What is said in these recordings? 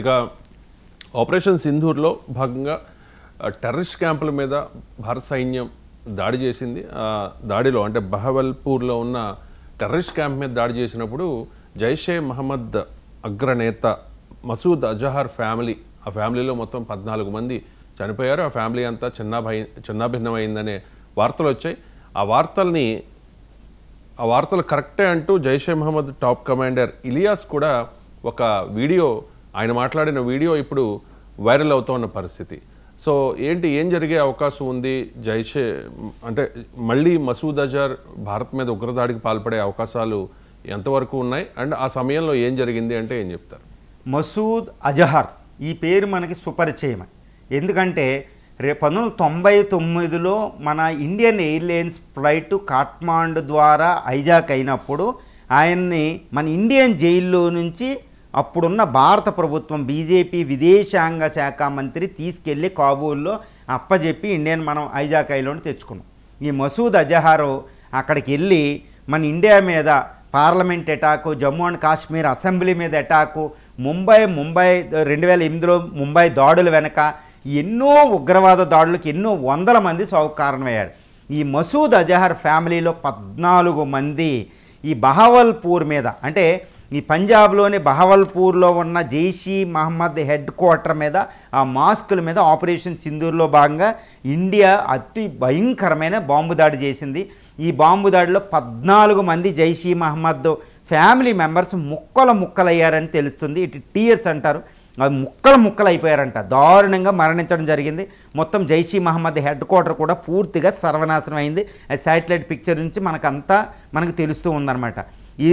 ఇక ఆపరేషన్ సింధూర్లో భాగంగా టెర్రరిస్ట్ క్యాంపుల మీద భారత సైన్యం దాడి చేసింది. దాడిలో అంటే బహవల్పూర్లో ఉన్న టెర్రరిస్ట్ క్యాంప్ మీద దాడి చేసినప్పుడు జైషే మహమ్మద్ అగ్రనేత మసూద్ అజహర్ ఫ్యామిలీ, ఆ ఫ్యామిలీలో మొత్తం 14 మంది చనిపోయారు. ఆ ఫ్యామిలీ అంతా చిన్నాభిన్నమైందనే వార్తలు వచ్చాయి. ఆ వార్తలు కరెక్టే అంటూ జైషే మహమ్మద్ టాప్ కమాండర్ ఇలియాస్ కూడా ఒక వీడియో, ఆయన మాట్లాడిన వీడియో ఇప్పుడు వైరల్ అవుతున్న పరిస్థితి. సో ఏం జరిగే అవకాశం ఉంది? జైషే అంటే మళ్ళీ మసూద్ అజహర్ భారత్ మీద ఉగ్రదాడికి పాల్పడే అవకాశాలు ఎంతవరకు ఉన్నాయి? అండ్ ఆ సమయంలో ఏం జరిగింది అంటే ఏం చెప్తారు? మసూద్ అజహర్ ఈ పేరు మనకి సుపరిచయం. ఎందుకంటే 1999లో మన ఇండియన్ ఎయిర్లైన్స్ ఫ్లైట్ కాఠ్మాండు ద్వారా హైజాక్ అయినప్పుడు ఆయన్ని మన ఇండియన్ జైల్లో నుంచి అప్పుడున్న భారత ప్రభుత్వం బీజేపీ విదేశాంగ శాఖ మంత్రి తీసుకెళ్ళి కాబూల్లో అప్పజెప్పి మనం హైజాక్ అయ్యేలోని తెచ్చుకున్నాం. ఈ మసూద్ అజహర్ అక్కడికి వెళ్ళి మన ఇండియా మీద parliament attack, Jammu and Kashmir assembly మీద అటాకు, ముంబై 2008లో ముంబై దాడుల వెనక ఎన్నో ఉగ్రవాద దాడులకు ఎన్నో వందల మంది సావుకు కారణమయ్యారు. ఈ మసూద్ అజహర్ ఫ్యామిలీలో 14 మంది ఈ బహవల్పూర్ మీద, అంటే ఈ పంజాబ్లోని బహవల్పూర్లో ఉన్న జైషీ మహమ్మద్ హెడ్ క్వార్టర్ మీద, ఆ మాస్కుల మీద ఆపరేషన్ సింధూర్లో భాగంగా ఇండియా అతి భయంకరమైన బాంబు దాడి చేసింది. ఈ బాంబు దాడిలో 14 మంది జైషీ మహమ్మద్ ఫ్యామిలీ మెంబర్స్ ముక్కలయ్యారని తెలుస్తుంది. ఇటు టీయర్స్ అంటారు, అది ముక్కలు అయిపోయారంట, దారుణంగా మరణించడం జరిగింది. మొత్తం జైషీ మహమ్మద్ హెడ్ క్వార్టర్ కూడా పూర్తిగా సర్వనాశనం అయింది. అది శాటిలైట్ పిక్చర్ నుంచి మనకు తెలుస్తూ ఉందన్నమాట.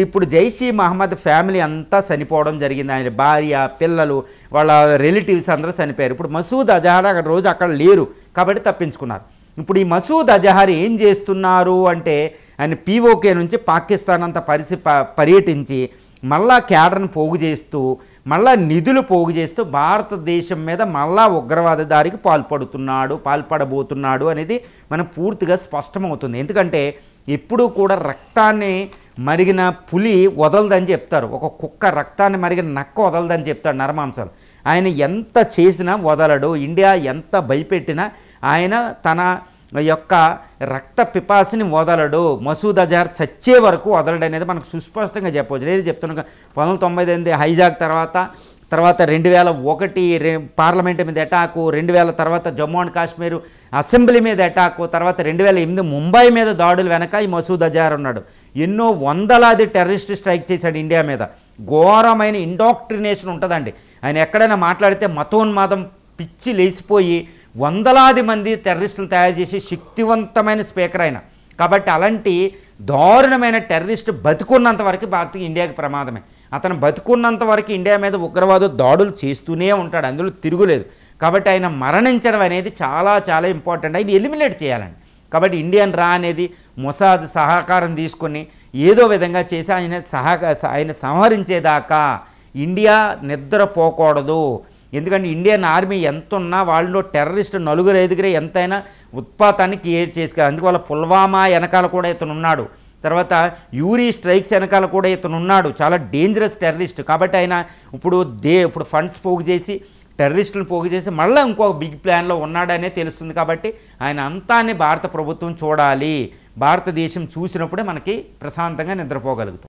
ఇప్పుడు జైషీ మహమ్మద్ ఫ్యామిలీ అంతా చనిపోవడం జరిగింది. ఆయన భార్య, పిల్లలు, వాళ్ళ రిలేటివ్స్ అందరూ చనిపోయారు. ఇప్పుడు మసూద్ అజహర్ అక్కడ లేరు కాబట్టి తప్పించుకున్నారు. ఇప్పుడు ఈ మసూద్ అజహర్ ఏం చేస్తున్నారు అంటే, ఆయన పీఓకే నుంచి పాకిస్తాన్ అంతా పర్యటించి మళ్ళా క్యాడర్ను పోగు చేస్తూ, మళ్ళా నిధులు పోగు చేస్తూ భారతదేశం మీద మళ్ళా ఉగ్రవాద దాడికి పాల్పడబోతున్నాడు అనేది మనకు పూర్తిగా స్పష్టమవుతుంది. ఎందుకంటే ఎప్పుడూ కూడా రక్తాన్ని మరిగిన పులి వదలదని చెప్తారు, ఒక కుక్క రక్తాన్ని మరిగిన నక్క వదలదని చెప్తాడు నరమాంసాలు. ఆయన ఎంత చేసినా వదలడు. ఇండియా ఎంత భయపెట్టినా ఆయన తన యొక్క రక్త పిపాసిని వదలడు. మసూద్ అజహర్ చచ్చే వరకు వదలడు అనేది మనకు సుస్పష్టంగా చెప్పవచ్చు. నేను చెప్తున్నాను, 1998 హైజాక్ తర్వాత 2001 పార్లమెంట్ మీద అటాకు, 2000 తర్వాత జమ్మూ అండ్ కాశ్మీర్ అసెంబ్లీ మీద అటాకు, తర్వాత 2008 ముంబై మీద దాడులు వెనక ఈ మసూద్ అజహర్ ఉన్నాడు. ఎన్నో వందలాది టెర్రరిస్ట్ స్ట్రైక్ చేశాడు ఇండియా మీద. ఘోరమైన ఇండాక్ట్రినేషన్ ఉంటుందండి. ఆయన ఎక్కడైనా మాట్లాడితే మతోన్మాదం పిచ్చి లేచిపోయి వందలాది మంది టెర్రరిస్టులు తయారు చేసి శక్తివంతమైన స్పీకర్ అయిన. కాబట్టి అలాంటి దారుణమైన టెర్రరిస్ట్ బతుకున్నంత వరకు ఇండియాకి ప్రమాదమే. అతను బతుకున్నంత వరకు ఇండియా మీద ఉగ్రవాద దాడులు చేస్తూనే ఉంటాడు, అందులో తిరుగులేదు. కాబట్టి ఆయన మరణించడం అనేది చాలా చాలా ఇంపార్టెంట్. ఆయన ఎలిమినేట్ చేయాలండి. కాబట్టి ఇండియన్ రా అనేది మొసాద్ సహకారం తీసుకొని ఏదో విధంగా చేసి ఆయన సంహరించేదాకా ఇండియా నిద్రపోకూడదు. ఎందుకంటే ఇండియన్ ఆర్మీ ఎంత ఉన్నా వాళ్ళలో టెర్రరిస్ట్ 4-5 ఎంతైనా ఉత్పాతాన్ని క్రియేట్ చేసుకోవాలి. అందువల్ల పుల్వామా వెనకాల కూడా ఇతను ఉన్నాడు, తర్వాత యూరీ స్ట్రైక్స్ వెనకాల కూడా ఇతను ఉన్నాడు, చాలా డేంజరస్ టెర్రరిస్ట్. కాబట్టి ఆయన ఇప్పుడు ఫండ్స్ పోగు చేసి టెర్రరిస్టులను పోగు చేసి మళ్ళీ ఇంకొక బిగ్ ప్లాన్లో ఉన్నాడనే తెలుస్తుంది. కాబట్టి ఆయన అంతాన్ని భారత ప్రభుత్వం చూడాలి. భారతదేశం చూసినప్పుడే మనకి ప్రశాంతంగా నిద్రపోగలుగుతాం.